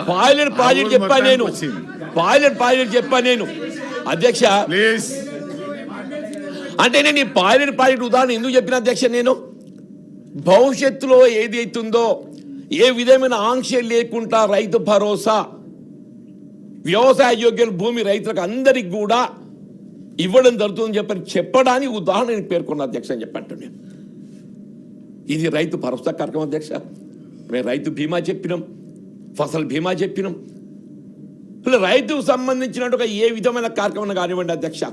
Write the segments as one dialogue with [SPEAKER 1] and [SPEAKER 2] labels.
[SPEAKER 1] Pilot project చెప్పాను నేను అధ్యక్ష. అంటే నేను ఈ పైలట్ ప్రాజెక్ట్ ఉదాహరణ ఎందుకు చెప్పిన అధ్యక్ష, నేను భవిష్యత్తులో ఏదైతుందో ఏ విధమైన ఆంక్షలు లేకుండా రైతు భరోసా, వ్యవసాయ యోగ్య భూమి రైతులకు అందరికి కూడా ఇవ్వడం జరుగుతుందని చెప్పడానికి ఉదాహరణ నేను పేర్కొన్న అధ్యక్ష అని చెప్పంటున్నాను. ఇది రైతు భరోసా కార్యక్రమం అధ్యక్ష. మేము రైతు బీమా చెప్పినాం, ఫసల్ బీమా చెప్పినాం. రైతుకు సంబంధించినట్టుగా ఏ విధమైన కార్యక్రమం కానివ్వండి అధ్యక్ష,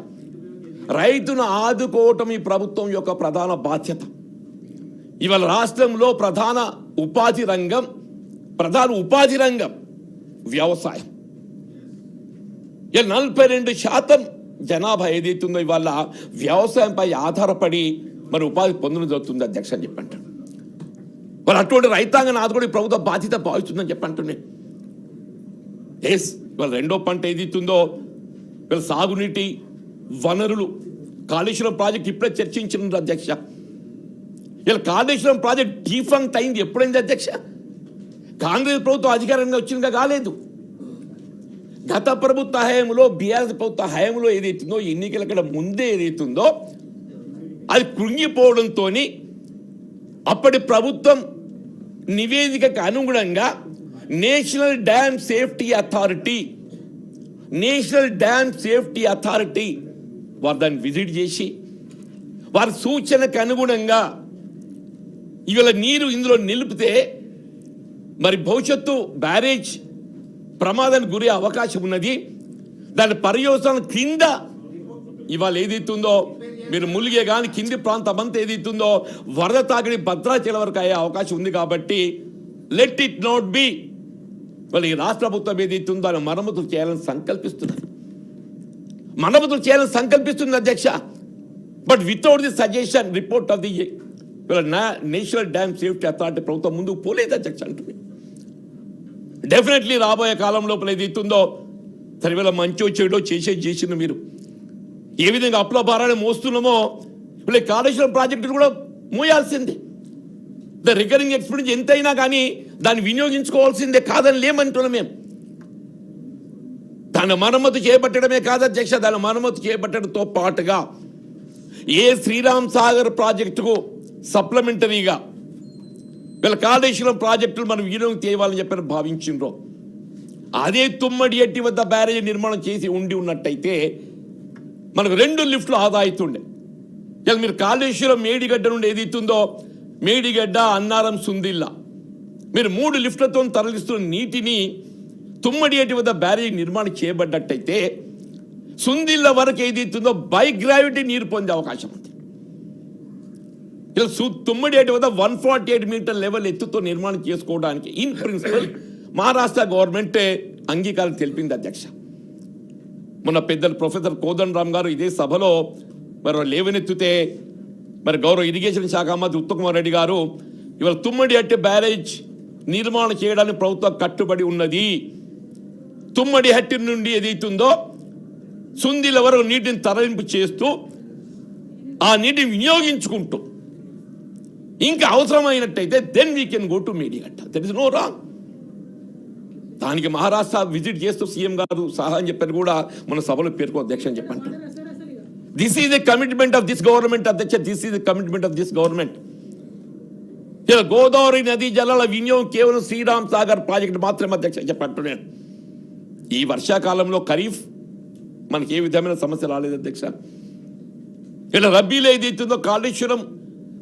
[SPEAKER 1] రైతును ఆదుకోవటం ఈ ప్రభుత్వం యొక్క ప్రధాన బాధ్యత. ఇవాళ రాష్ట్రంలో ప్రధాన ఉపాధి రంగం వ్యవసాయం. 42% జనాభా ఏదైతుందో ఇవాళ వ్యవసాయంపై ఆధారపడి మరి ఉపాధి పొందడం జరుగుతుంది అధ్యక్ష అని చెప్పంటారు. మరి అటువంటి రైతాంగాన్ని ఆదుకోవడం ఈ ప్రభుత్వ బాధ్యత భావిస్తుందని చెప్పంటున్నాను. ఎస్, ఇవాళ రెండో పంట ఏదైతుందో ఇవాళ సాగునీటి వనరులు, కాళేశ్వరం ప్రాజెక్ట్ ఇప్పుడే చర్చించిన అధ్యక్ష. ఇలా కాళేశ్వరం ప్రాజెక్ట్ డిఫంక్ట్ అయింది ఎప్పుడైంది అధ్యక్ష? కాంగ్రెస్ ప్రభుత్వం అధికారంగా వచ్చిందిగా కాలేదు. గత ప్రభుత్వ హయాంలో, బీఆర్ఎస్ ప్రభుత్వ హయాంలో ఏదైతుందో, ఎన్నికల కన్నా ముందే ఏదైతుందో అది కృంగిపోవడంతో అప్పటి ప్రభుత్వం నివేదికకు అనుగుణంగా నేషనల్ డ్యామ్ సేఫ్టీ అథారిటీ వారు దాన్ని విజిట్ చేసి వారి సూచనకు అనుగుణంగా ఇవాళ నీరు ఇందులో నిలిపితే మరి భవిష్యత్తు బ్యారేజ్ ప్రమాదానికి గురి అవకాశం ఉన్నది. దాని పర్యవసానం కింద ఇవాళ ఏదైతుందో మీరు ములిగే కానీ కింది ప్రాంతం అంతా ఏదైతుందో వరద తాకిడి భద్రాచలం వరకు అయ్యే అవకాశం ఉంది. కాబట్టి లెట్ ఇట్ నాట్ బి. వాళ్ళు ఈ రాష్ట్ర ప్రభుత్వం ఏదైతుందో దాన్ని మరమ్మతులు చేయాలని సంకల్పిస్తుంది అధ్యక్ష. But without the suggestion report of the national dam safety authority ప్రభుత్వం ముందుకు పోలేదు అధ్యక్ష అంటుంది. డెఫినెట్లీ రాబోయే కాలం లోపల ఏదైతుందో సరే వీళ్ళ మంచో చెడో చేసిన మీరు ఏ విధంగా అప్పుల భారాన్ని మోస్తున్నామో వీళ్ళ కాళేశ్వరం ప్రాజెక్టు కూడా మోయాల్సిందే. ద రికరింగ్ ఎక్స్పెండిచర్ ఎంతైనా కానీ దాన్ని వినియోగించుకోవాల్సిందే, కాదని లేమంటున్నాం మేము. దాన్ని మరమ్మతు చేపట్టడమే కాదు అధ్యక్ష, దాన్ని మరమ్మతు చేపట్టడంతో పాటుగా ఏ శ్రీరామ్ సాగర్ ప్రాజెక్టుకు సప్లిమెంటరీగా వీళ్ళ కాళేశ్వరం ప్రాజెక్టులు మనం వినియోగం చేయాలని చెప్పని భావించిండ్రో అదే తుమ్మడి ఎట్టి వద్ద బ్యారేజ్ నిర్మాణం చేసి ఉన్నట్టయితే మనకు 2 లిఫ్ట్లు ఆదా అవుతుండే. ఇలా మీరు కాళేశ్వరం మేడిగడ్డ నుండి ఏదైతుందో మేడిగడ్డ, అన్నారం, సుందిల్ల మీరు 3 లిఫ్ట్లతో తరలిస్తున్న నీటిని తుమ్మడి ఎట్టి వద్ద బ్యారేజ్ నిర్మాణం చేయబడ్డట్టయితే సుందిల్ల వరకు ఏదైతుందో బై గ్రావిటీ నీరు పొందే అవకాశం ఉంది. ఇలా తుమ్మడి ఎట్టి వద్ద 148 మీటర్ లెవెల్ ఎత్తుతో నిర్మాణం చేసుకోవడానికి ఇన్ ప్రిన్సిపల్ మహారాష్ట్ర గవర్నమెంట్ అంగీకారం తెలిపింది అధ్యక్ష. మొన్న పెద్దలు ప్రొఫెసర్ కోదండరామ్ గారు ఇదే సభలో మరి లేవనెత్తితే మరి గౌరవ ఇరిగేషన్ శాఖ మంత్రి ఉత్తమ్ కుమార్ రెడ్డి గారు ఇవాళ తుమ్మడి అట్టి బ్యారేజ్ నిర్మాణం చేయడానికి ప్రభుత్వం కట్టుబడి ఉన్నది. తుమ్మడి హట్టి నుండి ఏదైతుందో సుందిల వరకు నీటిని తరలింపు చేస్తూ ఆ నీటిని వినియోగించుకుంటూ ఇంకా అవసరమైనట్టయితే then we can go to Medigadda. That is no wrong. దానికి మహారాష్ట్ర విజిట్ చేస్తూ సీఎం గారు సహాయం చెప్పారు కూడా మన సభలో పేర్కొ అధ్యక్ష అని చెప్పంటారు. This is the commitment of this government అధ్యక్ష. This is the commitment of this government. ఇలా గోదావరి నదీ జలాల వినియోగం కేవలం శ్రీరామ్ సాగర్ ప్రాజెక్ట్ మాత్రమే అధ్యక్ష చెప్పంటున్నాను. ఈ వర్షాకాలంలో ఖరీఫ్ మనకి ఏ విధమైన సమస్య రాలేదు అధ్యక్ష. ఇలా రబ్బీలో ఏదైతుందో కాళేశ్వరం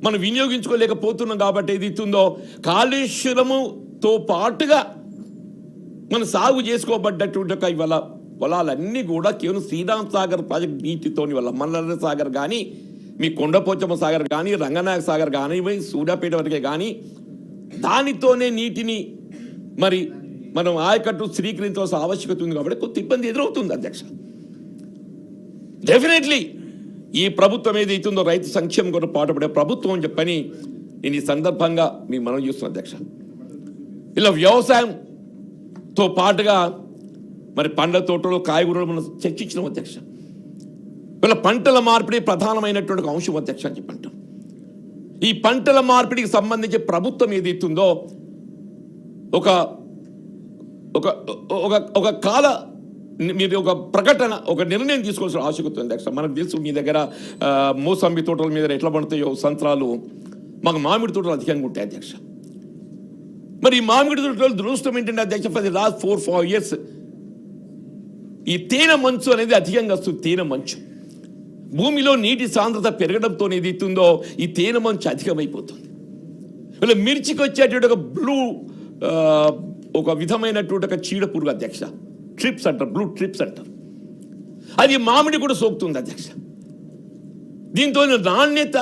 [SPEAKER 1] మనం వినియోగించుకోలేకపోతున్నాం కాబట్టి ఏదైతుందో కాళేశ్వరముతో పాటుగా మనం సాగు చేసుకోబడ్డటువంటి ఇవాళ పొలాలన్నీ కూడా కేవలం శ్రీరామ్ సాగర్ ప్రాజెక్ట్ నీటితోని వల్ల మల్లన్న సాగర్ కానీ, మీ కొండపోచమ్మ సాగర్ కానీ, రంగనాయక సాగర్ కానీ, సూర్యాపేట వరకే కానీ దానితోనే నీటిని మరి మనం ఆయకట్టు స్థిరీకరించాల్సిన ఆవశ్యకత ఉంది. కాబట్టి కొంత ఇబ్బంది ఎదురవుతుంది అధ్యక్ష. డెఫినెట్లీ ఈ ప్రభుత్వం ఏదైతుందో రైతు సంక్షేమం కొరకు పాటుపడే ప్రభుత్వం అని చెప్పని నేను ఈ సందర్భంగా మీకు మనం చూస్తున్నా అధ్యక్ష. ఇలా వ్యవసాయంతో పాటుగా మరి పండ్ల తోటలు, కాయగూరలు మనం చర్చించినాం అధ్యక్ష. ఇలా పంటల మార్పిడి ప్రధానమైనటువంటి అంశం అధ్యక్ష అని చెప్పంటాం. ఈ పంటల మార్పిడికి సంబంధించి ప్రభుత్వం ఏదైతుందో ఒక ఒక ఒక ఒక కాల మీరు ఒక ప్రకటన, ఒక నిర్ణయం తీసుకోవాల్సిన ఆవశ్యకత ఉంది అధ్యక్ష. మనకు తెలుసు మీ దగ్గర మోసంబి తోటల మీద ఎట్లా పడతాయో సంత్రాలు, మాకు మామిడి తోటలు అధికంగా ఉంటాయి అధ్యక్ష. మరి ఈ మామిడి తోటలు దురదృష్టం ఏంటంటే అధ్యక్ష, ఫర్ ది లాస్ట్ 4-5 years ఈ తేనె మంచు అనేది అధికంగా వస్తుంది. తేనె మంచు భూమిలో నీటి సాంద్రత పెరగడంతో ఏదైతుందో ఈ తేనె మంచు అధికమైపోతుంది. వీళ్ళ మిర్చికి వచ్చేటువంటి ఒక బ్లూ ఒక విధమైనటువంటి ఒక చీడ పురుగు అధ్యక్ష, ట్రిప్స్ అంటారు, బ్లూ ట్రిప్స్ అంటారు. అది మామిడి కూడా సోకుతుంది అధ్యక్ష. దీంతో నాణ్యత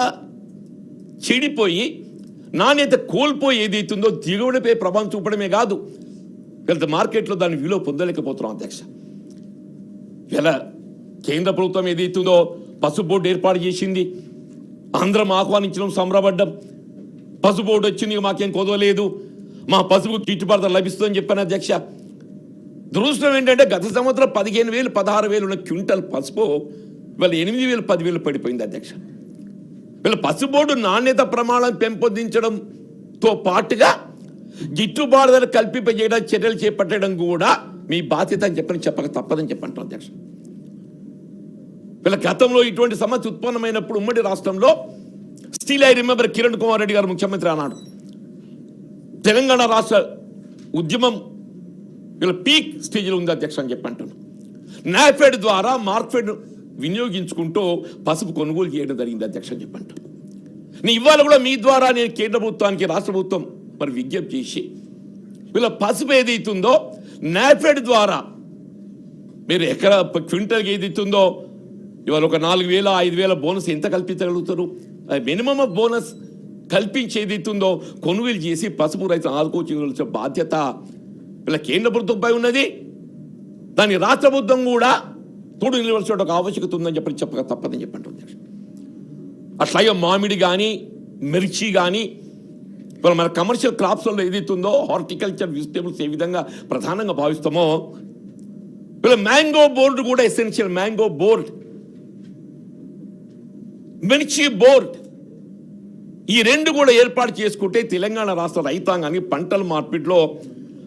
[SPEAKER 1] చెడిపోయి, నాణ్యత కోల్పోయి ఏదైతుందో దిగుబడిపై ప్రభావం చూపడమే కాదు, వీళ్ళ మార్కెట్లో దాని విలువ పొందలేకపోతున్నాం అధ్యక్ష. ఇలా కేంద్ర ప్రభుత్వం ఏదైతుందో పసుపు బోర్డు ఏర్పాటు చేసింది, అందరం ఆహ్వానించడం, సంబరపడ్డం. పసుపు బోర్డు వచ్చింది, మాకేం కొదవలేదు, మా పసుపు గిట్టుబాటు లభిస్తుందని చెప్పాను అధ్యక్ష. దురదృష్టం ఏంటంటే గత సంవత్సరం 15,000, 16,000 ఉన్న క్వింటల్ పసుపు ఇవాళ 8,000, 10,000 పడిపోయింది అధ్యక్ష. వీళ్ళ పసుపు బోర్డు నాణ్యత ప్రమాణం పెంపొందించడంతో పాటుగా గిట్టుబాటు ధర కల్పింపజేయడానికి చర్యలు చేపట్టడం కూడా మీ బాధ్యత అని చెప్పక తప్పదని చెప్పంటాం అధ్యక్ష. వీళ్ళ గతంలో ఇటువంటి సమస్య ఉత్పన్నమైనప్పుడు ఉమ్మడి రాష్ట్రంలో still I remember Kiran Kumar Reddy గారు ముఖ్యమంత్రి అన్నాడు. తెలంగాణ రాష్ట్ర ఉద్యమం వీళ్ళ పీక్ స్టేజ్లో ఉంది అధ్యక్ష అని చెప్పంటాను. నాఫెడ్ ద్వారా మార్కెట్ వినియోగించుకుంటూ పసుపు కొనుగోలు చేయడం జరిగింది అధ్యక్ష అని చెప్పంటాను. ఇవాళ కూడా మీ ద్వారా నేను కేంద్ర ప్రభుత్వానికి, రాష్ట్ర ప్రభుత్వం మరి విజ్ఞప్తి చేసి వీళ్ళ పసుపు ఏదైతుందో నాఫెడ్ ద్వారా మీరు ఎక్కడ క్వింటల్కి ఏదైతుందో ఇవాళ ఒక 4,000, 5,000 బోనస్ ఎంత కల్పించగలుగుతారు? మినిమం ఆఫ్ బోనస్ కల్పించి ఏదైతుందో కొనుగోలు చేసి పసుపు రైతులు ఆదుకోవాల్సిన బాధ్యత వీళ్ళ కేంద్ర ప్రభుత్వంపై ఉన్నది. దాని రాష్ట్ర ప్రభుత్వం కూడా తోడు నిలవలసిన ఒక ఆవశ్యకత ఉందని చెప్పక తప్పదని చెప్పండి. అట్లాగే మామిడి కానీ, మిర్చి కానీ, ఇప్పుడు మన కమర్షియల్ క్రాప్స్లో ఏదైతుందో హార్టికల్చర్, వెజిటేబుల్స్ ఏ విధంగా ప్రధానంగా భావిస్తామో వీళ్ళ మ్యాంగో బోర్డు కూడా ఎసెన్షియల్. మ్యాంగో బోర్డ్, మిర్చి బోర్డ్, ఈ రెండు కూడా ఏర్పాటు చేసుకుంటే తెలంగాణ రాష్ట్ర రైతాంగానికి పంటల మార్పిడిలో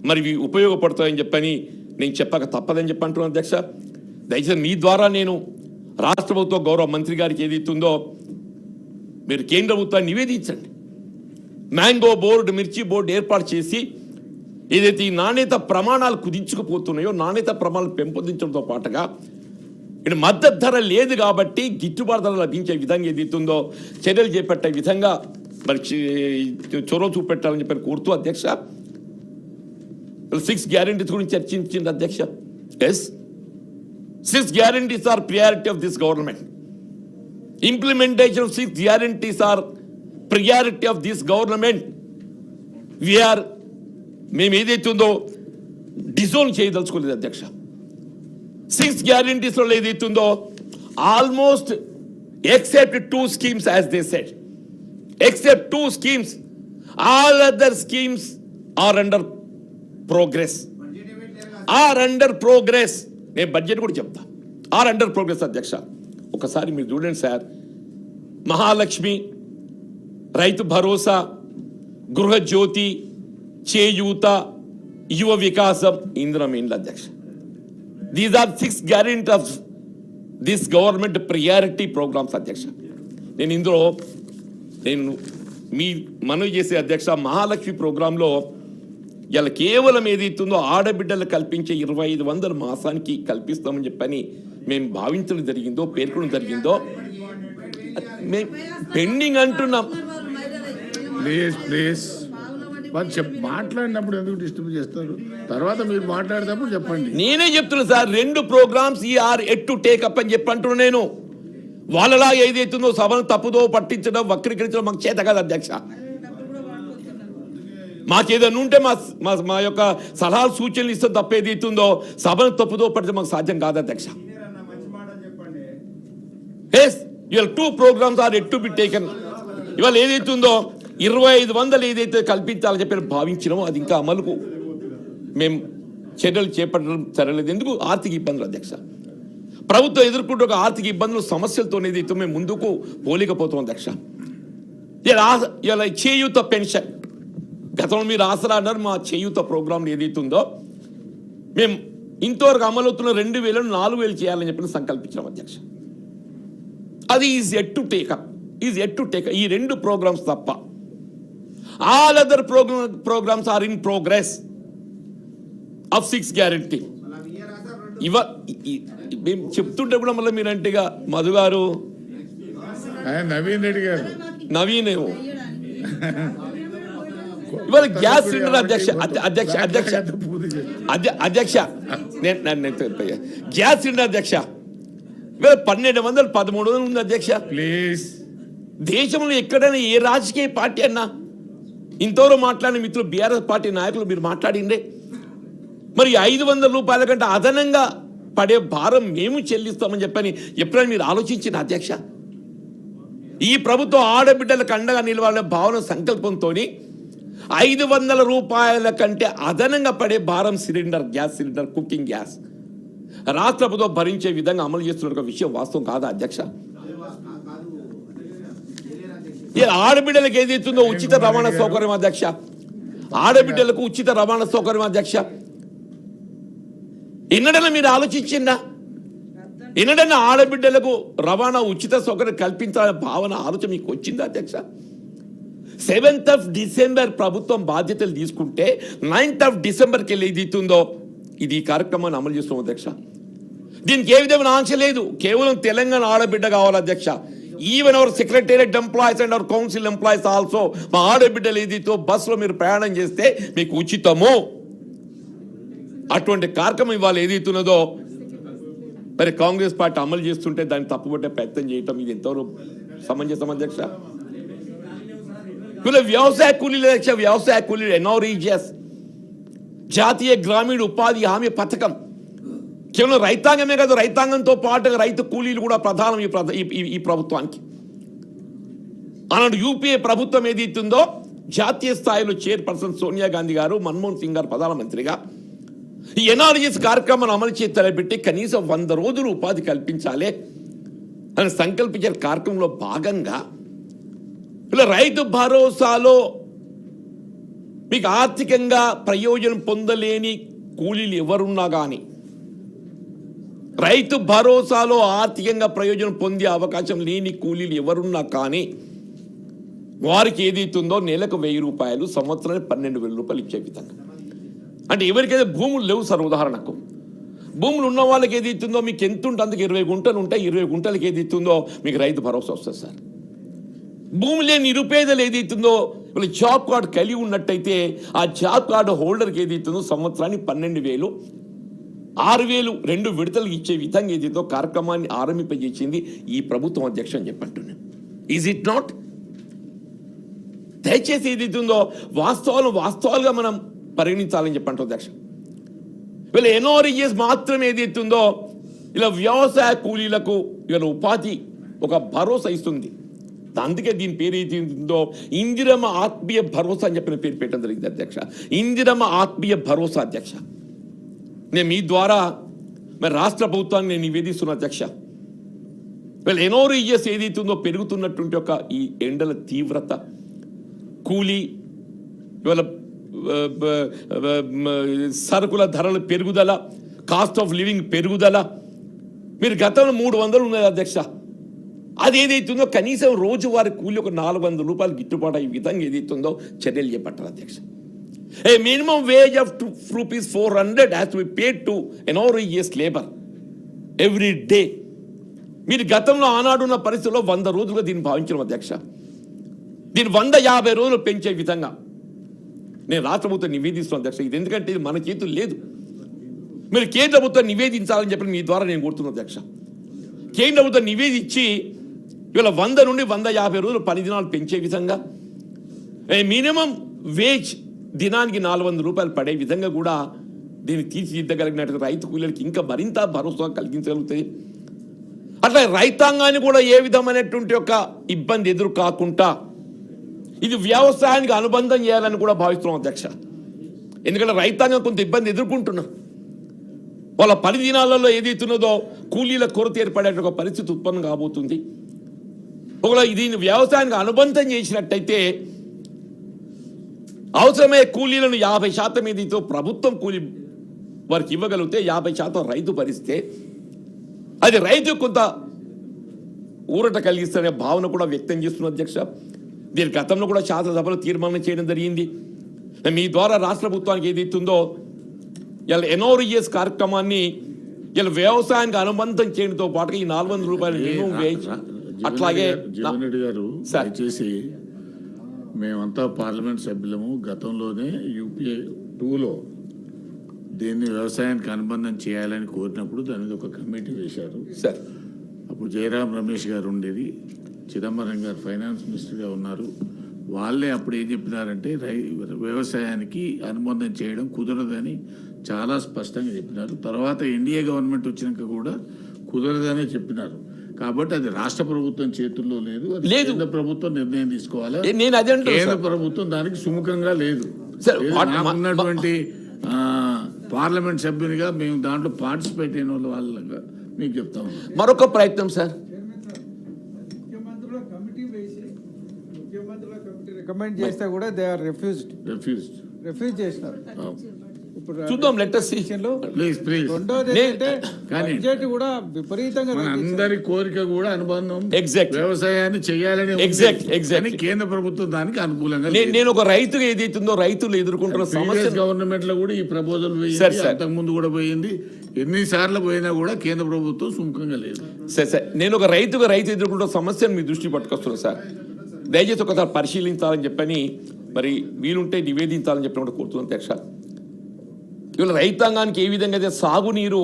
[SPEAKER 1] మరి ఉపయోగపడతాయని చెప్పని నేను చెప్పక తప్పదని చెప్పంటున్నాను అధ్యక్ష. దయచేసి మీ ద్వారా నేను రాష్ట్ర ప్రభుత్వ గౌరవ మంత్రి గారికి ఏదైతుందో మీరు కేంద్ర ప్రభుత్వాన్ని నివేదించండి. మ్యాంగో బోర్డు, మిర్చి బోర్డు ఏర్పాటు చేసి ఏదైతే ఈ నాణ్యత ప్రమాణాలు కుదించుకుపోతున్నాయో నాణ్యత ప్రమాణాలు పెంపొందించడంతో పాటుగా ఇక్కడ మద్దతు ధర లేదు కాబట్టి గిట్టుబాటు ధర లభించే విధంగా ఏదైతుందో చర్యలు చేపట్టే విధంగా మరి చొరవ చూపెట్టాలని చెప్పి కోరుతూ అధ్యక్ష 6 guarantees గురించి చర్చించింది అధ్యక్ష. Yes, 6 guarantees are priority of this government. Implementation of 6 guarantees are priority of this government. మేము ఏదైతుందో డిజోన్ చేయదలుచుకోలేదు అధ్యక్ష. 6 guarantees లో ఏదైతుందో almost except 2 schemes as they said, except 2 schemes, all other schemes are under progress. నేను బడ్జెట్ కూడా చెప్తా. ఆర్ అండర్ ప్రోగ్రెస్ అధ్యక్ష. ఒకసారి మీరు చూడండి సార్, మహాలక్ష్మి, రైతు భరోసా, గృహజ్యోతి, చేయూత, యువ వికాసం, ఇందిరమ్మ ఇండ్ల అధ్యక్ష. These are 6 guarantees of this government priority programs అధ్యక్ష. నేను ఇందులో మీ మనవి చేసే అధ్యక్ష, మహాలక్ష్మి ప్రోగ్రాంలో ఇలా కేవలం ఏదైతుందో ఆడబిడ్డలు కల్పించే 2,500 మాసానికి కల్పిస్తామని చెప్పని మేము భావించడం జరిగిందో, పేర్కొనడం జరిగిందో, మేము పెండింగ్ అంటున్నాం.
[SPEAKER 2] ప్లీజ్ వాళ్ళు మాట్లాడినప్పుడు ఎందుకు డిస్టర్బ్ చేస్తారు? తర్వాత మీరు మాట్లాడేటప్పుడు చెప్పండి.
[SPEAKER 1] నేనే చెప్తున్నా sir, 2 programs are yet to take up అని చెప్పి అంటున్నా నేను. వాళ్ళలా ఏదైతుందో సభను తప్పుదో పట్టించడం, వక్రీకరించడం మాకు చేత కాదు అధ్యక్ష. మాకేదన్నా ఉంటే మా యొక్క సలహాలు, సూచనలు ఇస్తే తప్ప ఏదైతుందో సభను తప్పుదో పడితే మాకు సాధ్యం కాదు అధ్యక్ష. ఎస్, ఇవాళ 2 programs are yet to be taken. ఇవాళ ఏదైతుందో 2,500 ఏదైతే కల్పించాలని చెప్పి భావించినామో అది ఇంకా అమలుకు మేము చర్యలు చేపట్టడం సరలేదు. ఎందుకు? ఆర్థిక ఇబ్బందులు అధ్యక్ష. ప్రభుత్వం ఎదుర్కొంటే ఒక ఆర్థిక ఇబ్బందులు, సమస్యలతో ఏదైతే మేము ముందుకు పోలేకపోతాం అధ్యక్ష. ఇలా చేయూత పెన్షన్, గతంలో మీరు ఆసరా అన్నారు, మా చేయూత ప్రోగ్రాం ఏదైతుందో మేము ఇంతవరకు అమలవుతున్న 2,000 4,000 చేయాలని చెప్పి సంకల్పించాం అధ్యక్ష. అది ఈజ్ ఎట్ టు టేక్ ఈ 2 ప్రోగ్రామ్స్ తప్ప all other programs are in progress of 6 guarantee. మేము చెప్తుంటే కూడా మళ్ళీ మీరంటేగా మధు గారు
[SPEAKER 2] నవీన్ రెడ్డి గారు
[SPEAKER 1] నవీనేమో ఇవాళ గ్యాస్ సిలిండర్ అధ్యక్ష గ్యాస్ సిలిండర్ అధ్యక్ష ఇవాళ 1,200 1,300 ఉంది అధ్యక్ష.
[SPEAKER 2] ప్లీజ్
[SPEAKER 1] దేశంలో ఎక్కడైనా ఏ రాజకీయ పార్టీ అన్నా ఇంతవరకు మాట్లాడిన మిత్రులు బీఆర్ఎస్ పార్టీ నాయకులు మీరు మాట్లాడిందే మరి 500 రూపాయల కంటే అదనంగా పడే భారం మేము చెల్లిస్తామని చెప్పని ఎప్పుడైనా మీరు ఆలోచించిన అధ్యక్ష? ఈ ప్రభుత్వం ఆడబిడ్డలకు అండగా నిలవాలనే భావన సంకల్పంతో 500 రూపాయల కంటే అదనంగా పడే భారం గ్యాస్ సిలిండర్ కుకింగ్ గ్యాస్ రాష్ట్ర ప్రభుత్వం భరించే విధంగా అమలు చేస్తున్న ఒక విషయం వాస్తవం కాదా అధ్యక్ష? ఆడబిడ్డలకు ఏదైతుందో ఉచిత రవాణా సౌకర్యం అధ్యక్ష, ఆడబిడ్డలకు ఉచిత రవాణా సౌకర్యం అధ్యక్ష, ఎన్నడన్నా మీరు ఆలోచించిందా? ఎన్నడన్నా ఆడబిడ్డలకు రవాణా ఉచిత సౌకర్యం కల్పించాలనే భావన ఆలోచన మీకు వచ్చిందా అధ్యక్ష? 7th డిసెంబర్ ప్రభుత్వం బాధ్యతలు తీసుకుంటే 9th డిసెంబర్కి వెళ్ళి ఏది ఇస్తుందో ఇది ఈ కార్యక్రమాన్ని అమలు చేస్తున్నాం అధ్యక్ష. దీనికి ఏ విధమైన ఆంక్ష లేదు, కేవలం తెలంగాణ ఆడబిడ్డ కావాలి అధ్యక్ష. Even hour secretariat employees and hour council employees also మా ఆడబిడ్డలు ఏదితో బస్సులో మీరు ప్రయాణం చేస్తే మీకు ఉచితము. అటువంటి కార్యక్రమం ఇవాళ ఏదైతున్నదో మరి కాంగ్రెస్ పార్టీ అమలు చేస్తుంటే దాన్ని తప్పుపట్టే ప్రయత్నం చేయటం ఇది ఎంతవరకు సమంజసం అధ్యక్ష? వ్యవసాయ కూలీల అధ్యక్ష, వ్యవసాయ కూలీలు ఎన్ఆర్ఈజీఎస్ జాతీయ గ్రామీణ ఉపాధి హామీ పథకం కేవలం రైతాంగమే కాదు, రైతాంగంతో పాటు రైతు కూలీలు కూడా ప్రధానం ఈ ప్రభుత్వానికి. అలాంటి యూపీఏ ప్రభుత్వం ఏదైతుందో జాతీయ స్థాయిలో చైర్పర్సన్ సోనియా గాంధీ గారు, మన్మోహన్ సింగ్ గారు ప్రధానమంత్రిగా ఈ ఎన్ఆర్జీఎస్ కార్యక్రమాన్ని అమలు చేసి తలపెట్టి కనీసం 100 రోజులు ఉపాధి కల్పించాలి అని సంకల్పించే కార్యక్రమంలో భాగంగా ఇలా రైతు భరోసాలో మీకు ఆర్థికంగా ప్రయోజనం పొందలేని కూలీలు ఎవరున్నా కానీ, రైతు భరోసాలో ఆర్థికంగా ప్రయోజనం పొందే అవకాశం లేని కూలీలు ఎవరున్నా కానీ వారికి ఏదైతుందో నెలకు 1,000 రూపాయలు, సంవత్సరానికి 12,000 రూపాయలు ఇచ్చే విధంగా. అంటే ఎవరికైతే భూములు లేవు సార్, ఉదాహరణకు భూములు ఉన్న వాళ్ళకి ఏది ఇస్తుందో మీకు ఎంత ఉంటుంది అందుకు 20 గుంటలు ఉంటాయి, 20 గుంటలకి ఏది ఇస్తుందో మీకు రైతు భరోసా వస్తుంది సార్. భూమి లేని నిరుపేదలు ఏది ఇస్తుందో వీళ్ళు జాబ్ కార్డు కలిగి ఉన్నట్టయితే ఆ జాబ్ కార్డు హోల్డర్కి ఏది ఇస్తుందో సంవత్సరానికి 12,000, 6,000 2 విడతలకు ఇచ్చే విధంగా ఏదైతే కార్యక్రమాన్ని ఆరంభింపజేసింది ఈ ప్రభుత్వం అధ్యక్ష అని చెప్పంటున్నాను. Is it not? దయచేసి ఏది ఇస్తుందో వాస్తవాలుగా మనం పరిగణించాలని చెప్పంటారు అధ్యక్ష. వీళ్ళ ఎన్ఆర్ఈజీఎస్ మాత్రం ఏదైతుందో ఇలా వ్యవసాయ కూలీలకు వీళ్ళ ఉపాధి ఒక భరోసా ఇస్తుంది. అందుకే దీని పేరు ఏదైతుందో ఇందిరమ్మ ఆత్మీయ భరోసా అని చెప్పిన పేరు పెట్టడం జరిగింది అధ్యక్ష. ఇందిరమ్మ ఆత్మీయ భరోసా అధ్యక్ష. నేను మీ ద్వారా మరి రాష్ట్ర ప్రభుత్వాన్ని నేను నివేదిస్తున్నా అధ్యక్ష. వీళ్ళ ఎన్ఆర్ఈజీఎస్ ఏదైతుందో పెరుగుతున్నటువంటి ఒక ఈ ఎండల తీవ్రత, కూలీ ఇవాళ సరుకుల ధరల పెరుగుదల, కాస్ట్ ఆఫ్ లివింగ్ పెరుగుదల, మీరు గతంలో 300 ఉన్నది అధ్యక్ష, అది ఏదైతుందో కనీసం రోజువారి కూలి ఒక 400 రూపాయలు గిట్టుబాటు అయ్యే విధంగా ఏదైతుందో చర్యలు చేపట్టారు అధ్యక్ష. A minimum wage of ₹400 has to be paid to NREGS labour every day. మీరు గతంలో ఆనాడున్న పరిస్థితుల్లో 100 రోజులుగా దీన్ని భావించడం అధ్యక్ష. దీన్ని 150 రోజులు పెంచే విధంగా నేను రాష్ట్ర ప్రభుత్వం నివేదిస్తున్నాను అధ్యక్ష. ఇది ఎందుకంటే ఇది మన చేతులు లేదు, మీరు కేంద్ర ప్రభుత్వం నివేదించాలని చెప్పి మీ ద్వారా నేను కోరుతున్నాను అధ్యక్ష. కేంద్ర ప్రభుత్వం నివేదించి ఇవాళ 100 నుండి 150 రోజులు 10 దినాలు పెంచే విధంగా, మినిమం వేజ్ దినానికి 400 రూపాయలు పడే విధంగా కూడా దీన్ని తీర్చిదిద్దగలిగినట్టు రైతు కూలీలకి ఇంకా మరింత భరోసా కలిగించగలుగుతాయి. అట్లా రైతాంగాన్ని కూడా ఏ విధమైనటువంటి ఒక ఇబ్బంది ఎదురు కాకుండా ఇది వ్యవసాయానికి అనుబంధం చేయాలని కూడా భావిస్తున్నాం అధ్యక్ష. ఎందుకంటే రైతాంగం కొంత ఇబ్బంది ఎదుర్కొంటున్నాం. వాళ్ళ 10 దినాలలో ఏదైతున్నదో కూలీల కొరత ఏర్పడే ఒక పరిస్థితి ఉత్పన్నం కాబోతుంది. ఒకవేళ దీన్ని వ్యవసాయానికి అనుబంధం చేసినట్టయితే అవసరమయ్యే కూలీలను 50% ఏదైతే ప్రభుత్వం కూలీ వారికి ఇవ్వగలిగితే 50% రైతు భరిస్తే అది రైతు కొంత ఊరట కలిగిస్తనే భావన కూడా వ్యక్తం చేస్తున్న అధ్యక్ష. దీని గతంలో కూడా శాసనసభలో తీర్మానం చేయడం జరిగింది. మీ ద్వారా రాష్ట్ర ప్రభుత్వానికి ఏదైతుందో ఇలా NRES కార్యక్రమాన్ని ఇలా వ్యవసాయానికి అనుబంధం చేయడంతో పాటుగా ఈ 400 రూపాయలు మినిమం వేజ్ అట్లాగే
[SPEAKER 2] జీవన్ రెడ్డి గారు దయచేసి మేమంతా పార్లమెంట్ సభ్యులము. గతంలోనే UPA 2లో దీన్ని వ్యవసాయానికి అనుబంధం చేయాలని కోరినప్పుడు దాని మీద ఒక కమిటీ వేశారు
[SPEAKER 1] సార్.
[SPEAKER 2] అప్పుడు జయరాం రమేష్ గారు ఉండేది, చిదంబరం గారు ఫైనాన్స్ మినిస్టర్గా ఉన్నారు. వాళ్ళే అప్పుడు ఏం చెప్పినారంటే వ్యవసాయానికి అనుబంధం చేయడం కుదరదని చాలా స్పష్టంగా చెప్పినారు. తర్వాత ఎన్డీఏ గవర్నమెంట్ వచ్చినాక కూడా కుదరదనే చెప్పినారు. కాబట్టి అది రాష్ట్ర ప్రభుత్వం చేతుల్లో లేదు, కేంద్ర ప్రభుత్వం నిర్ణయం తీసుకోవాలి.
[SPEAKER 1] నేను అదే
[SPEAKER 2] కేంద్ర ప్రభుత్వం దానికి సుముఖంగా లేదు. ఉన్నటువంటి పార్లమెంట్ సభ్యునిగా మేము దాంట్లో పార్టిసిపేట్ అయిన వాళ్ళగా మీకు చెప్తాము.
[SPEAKER 1] మరొక ప్రయత్నం సార్,
[SPEAKER 3] రికమెండ్ చేస్తే కూడా దే ఆర్ రిఫ్యూజ్ చేసినారు. ఇప్పుడు
[SPEAKER 1] చూద్దాం, లెట్ us see.
[SPEAKER 2] ప్లీజ్
[SPEAKER 3] రెండోది ఏంటంటే బడ్జెట్ కూడా విపరీతంగా
[SPEAKER 2] అందరి కోరిక కూడా అనుబంధం
[SPEAKER 1] ఎగ్జాక్ట్
[SPEAKER 2] వ్యవసాయాన్ని చేయాలని
[SPEAKER 1] ఎగ్జాక్ట్
[SPEAKER 2] కేంద్ర ప్రభుత్వం దానికి అనుకూలంగా
[SPEAKER 1] నేను ఒక రైతుగా ఏదైతుందో రైతులు ఎదుర్కొంటున్న సమస్య
[SPEAKER 2] గవర్నమెంట్ లో కూడా ఈ ప్రపోజల్ పోయింది, అంతకు ముందు కూడా పోయింది. ఎన్నిసార్లు పోయినా కూడా కేంద్ర ప్రభుత్వం సుముఖంగా లేదు.
[SPEAKER 1] సార్ నేను ఒక రైతు ఎదుర్కొంటున్న సమస్యను మీ దృష్టి పట్టుకొస్తున్నాను సార్. దయచేసి ఒకసారి పరిశీలించాలని చెప్పని మరి వీలుంటే నివేదించాలని చెప్పిన కూడా కోరుతున్నాను అధ్యక్ష. ఇవాళ రైతాంగానికి ఏ విధంగా అయితే సాగునీరు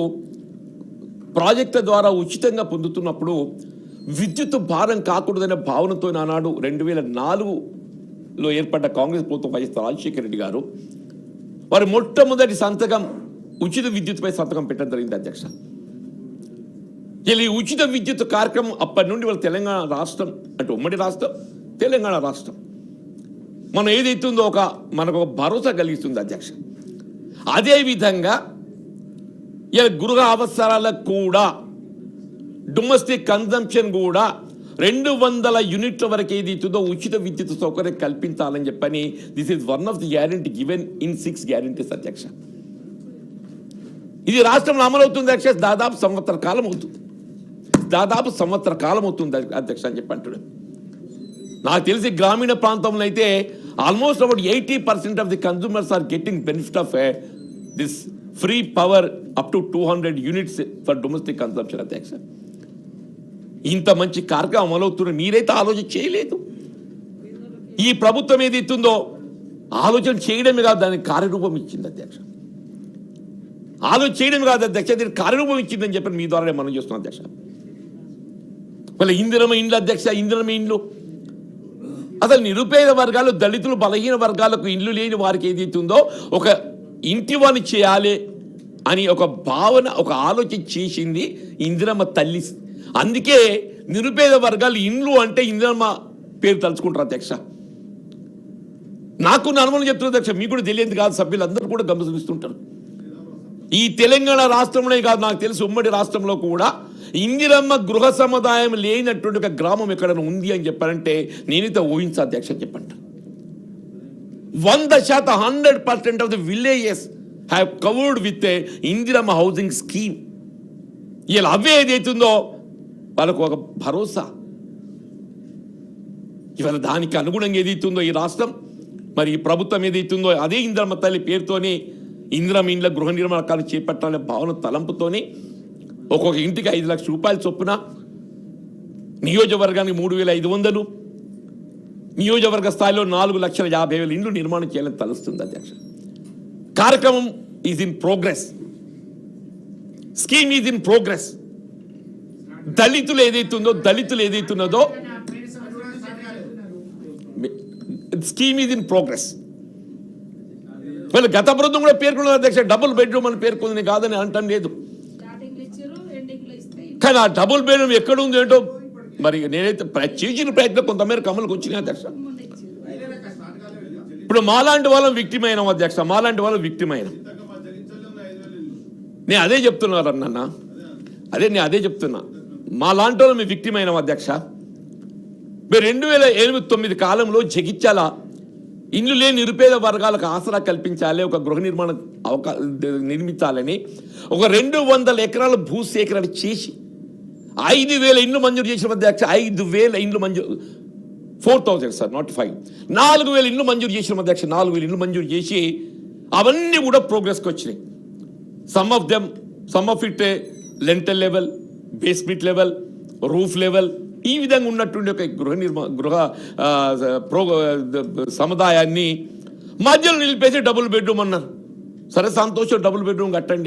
[SPEAKER 1] ప్రాజెక్టుల ద్వారా ఉచితంగా పొందుతున్నప్పుడు విద్యుత్ భారం కాకూడదనే భావనతో నానాడు 2004లో ఏర్పడ్డ కాంగ్రెస్ ప్రభుత్వం వైఎస్ రాజశేఖర రెడ్డి గారు వారి మొట్టమొదటి సంతకం ఉచిత విద్యుత్పై సంతకం పెట్టడం జరిగింది అధ్యక్ష. ఇలా ఈ ఉచిత విద్యుత్ కార్యక్రమం అప్పటి నుండి వాళ్ళ తెలంగాణ రాష్ట్రం అంటే ఉమ్మడి రాష్ట్రం తెలంగాణ రాష్ట్రం మనం ఏదైతుందో మనకు ఒక భరోసా కలిగిస్తుంది అధ్యక్ష. అదేవిధంగా ఇలా గృహ అవసరాలకు కూడా డొమెస్టిక్ కన్జంప్షన్ కూడా 200 యూనిట్ల వరకు ఏదైతుందో ఉచిత విద్యుత్ సౌకర్యం కల్పించాలని చెప్పని this is one of the guarantee given in 6 guarantees అధ్యక్ష. ఇది రాష్ట్రంలో అమలవుతుంది అధ్యక్ష. దాదాపు సంవత్సర కాలం అవుతుంది అధ్యక్ష అని చెప్పి అంటున్నాడు. నాకు తెలిసి గ్రామీణ ప్రాంతంలో అయితే almost about 80% of the consumers are getting benefit of this free power up to 200 units for domestic consumption అధ్యక్ష. ఇంత మంచి కార్యక్రమం అమలవుతున్న మీరైతే ఆలోచన చేయలేదు. ఈ ప్రభుత్వం ఏదైతుందో ఆలోచన చేయడమే కాదు దానికి కార్యరూపం ఇచ్చింది అధ్యక్ష. ఆలోచన చేయడమే కాదు అధ్యక్ష, దీనికి కార్యరూపం ఇచ్చిందని చెప్పి మీ ద్వారా మనం చేస్తున్నాం అధ్యక్ష. మళ్ళీ ఇందిరమ ఇండ్లు అధ్యక్ష, ఇందిరమ ఇండ్లు అసలు నిరుపేద వర్గాలు దళితులు బలహీన వర్గాలకు ఇల్లు లేని వారికి ఏదైతుందో ఒక ఇంటి వాణి చేయాలి అని ఒక భావన ఒక ఆలోచన చేసింది ఇందిరమ్మ తల్లి. అందుకే నిరుపేద వర్గాలు ఇండ్లు అంటే ఇందిరమ్మ పేరు తలుచుకుంటారు అధ్యక్ష. నాకు అనుమానం చెప్తున్నారు అధ్యక్ష, మీకు కూడా తెలియదు కాదు, సభ్యులందరూ కూడా గమనిస్తుంటారు. ఈ తెలంగాణ రాష్ట్రంలోనే కాదు నాకు తెలిసి ఉమ్మడి రాష్ట్రంలో కూడా ఇందిరమ్మ గృహ సముదాయం లేనటువంటి ఒక గ్రామం ఎక్కడైనా ఉంది అని చెప్పారంటే నేనైతే ఊహించా అధ్యక్ష చెప్పంట. 100% 100% of the villages have covered with a Indiramma housing scheme. ఇలా అవే ఏదైతుందో వాళ్ళకు ఒక భరోసా. ఇవాళ దానికి అనుగుణంగా ఏదైతుందో ఈ రాష్ట్రం మరి ఈ ప్రభుత్వం ఏదైతుందో అదే ఇందిరమ్మ తల్లి పేరుతోని ఇందిరమ్మ ఇండ్ల గృహ నిర్మాణాలు చేపట్టాలనే భావన తలంపుతోని ఒక్కొక్క ఇంటికి 5 లక్షల రూపాయలు చొప్పున నియోజకవర్గానికి 3,500 నియోజకవర్గ స్థాయిలో 4,50,000 ఇండ్లు నిర్మాణం చేయాలని తలుస్తుంది అధ్యక్ష. కార్యక్రమం is in progress, scheme is in progress. దళితులు ఏదైతున్నదో స్కీమ్ ఈజ్ ఇన్ ప్రోగ్రెస్. వీళ్ళు గత ప్రభుత్వం కూడా పేర్కొన్నది అధ్యక్ష, డబుల్ బెడ్రూమ్ అని పేర్కొంది కాదని అంటం లేదు. కానీ ఆ డబుల్ బెడ్రూమ్ ఎక్కడుంది ఏంటో మరి నేనైతే చేసిన ప్రయత్నం కొంతమేరకు అమలుకు వచ్చినాయి అధ్యక్ష. ఇప్పుడు మాలాంటి వాళ్ళం విక్టిమ్ అయినాం అధ్యక్ష, మాలాంటి వాళ్ళం విక్టిమ్ అయినాం. నేను అదే చెప్తున్నారు అన్న, నేను అదే చెప్తున్నా, మా లాంటి వాళ్ళు మేము విక్టిమ్ అయినాం అధ్యక్ష. మీరు 2008-9 కాలంలో జగిత్యాల ఇల్లు లేని నిరుపేద వర్గాలకు ఆసరా కల్పించాలి, ఒక గృహ నిర్మాణం నిర్మించాలని ఒక 200 ఎకరాల భూసేకరణ చేసి 5,000 ఇండ్లు మంజూరు చేసిన అధ్యక్ష. 5,000 ఇండ్లు మంజూరు, 4,000 సార్, నాట్ 5. 4,000 ఇండ్లు మంజూరు చేసిన అధ్యక్ష. 4,000 ఇండ్లు మంజూరు చేసి అవన్నీ కూడా ప్రోగ్రెస్కి వచ్చినాయి. Some of it lintel level, basement level, roof level, ఈ విధంగా ఉన్నటువంటి ఒక గృహ సముదాయాన్ని మధ్యలో నిలిపేసి డబుల్ బెడ్రూమ్ అన్నారు. సరే సంతోషం, డబుల్ బెడ్రూమ్ కట్టండి.